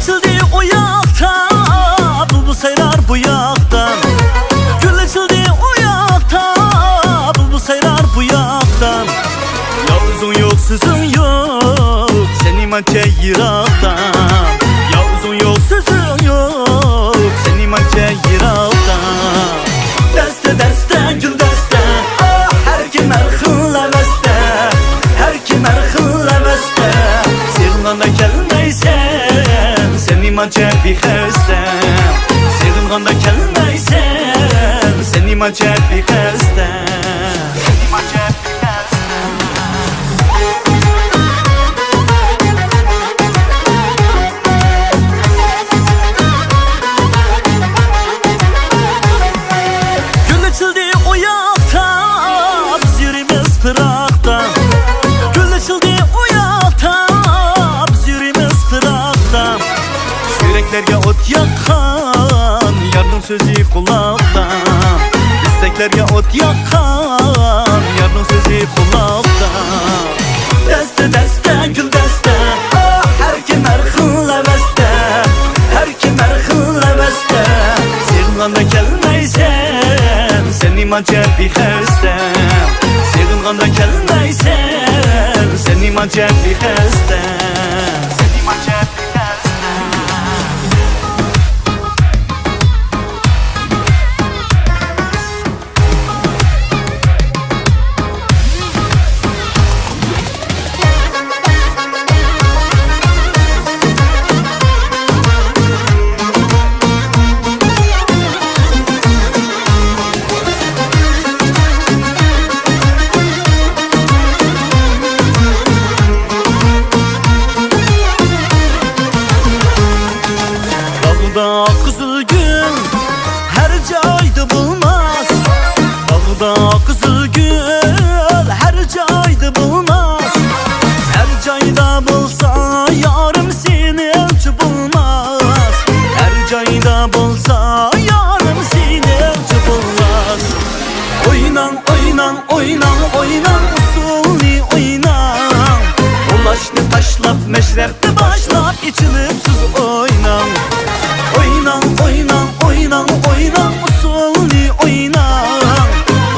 açıldı o yakta, bulbul sayrar bu yaktan. Gül açıldı o yakta, bulbul sayrar bu yaktan. Yavuzun yok sözün yok, seni mançe yıraktan. Yavuzun yok sözün yok, seni mançe yıraktan. Deste deste gül deste, ah her kim erhınla beste, her kim erhınla beste. Sevganda kelmeysen, seni mançe bir heste. Sevganda kelmeysen, seni mançe bir heste. Seni mançe bir heste. Gün açıldı o yakta, biz yürümüz pırakta. Gün açıldı o yakta, biz yürümüz pırakta. Yüreklerge ot yakan, yardım sözü kulakta. İsteklerge ot yakan, yardım sözü kulakta. Deste deste gül deste, ah her kim erhınla beste, her kim erhınla beste. Sevganda kelmeysen, seni mançe bir heste. Sevganda kelmeysen, seni mançe bir heste. Seni mançe bir heste. Dağda kızıl gül her cayda bulmaz. Dağda kızıl gül her cayda bulmaz. Her cayda bulsa yarım seni ölçü bulmaz. Her cayda bulsa yarım seni ölçü bulmaz. Oynan oynan oynan oynan usulü oynan. Ulaştı taşlap meşrepte başlap içilip sus oynan. Oynan oynan oynan oynan usulü oynan.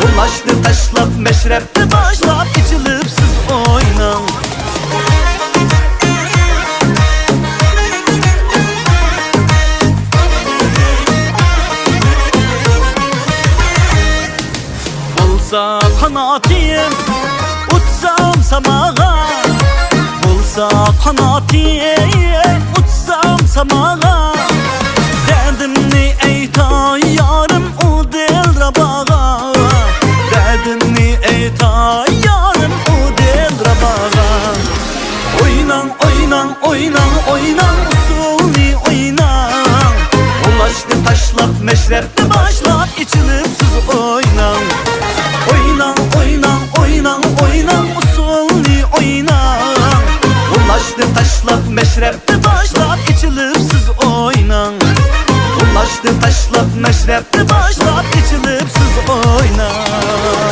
Ulaştı taşlap meşrepte başlap içilip siz oynan. Bulsa kanatim utsam samağa. Bulsa kanatim utsam samağa. Derdimni eyta yarım o del rabağa. Derdimni eyta yarım o del rabağa. Oynan oynan oynan oynan usulü oynan. Ulaştı taşlap meşrepte başlap içilip siz oynan. Oynan oynan oynan oynan usulü oynan. Ulaştı taşlap meşrepte başlap içilip siz oynan. Ulaştı taşlap meşrepte başlap içilip siz oynan.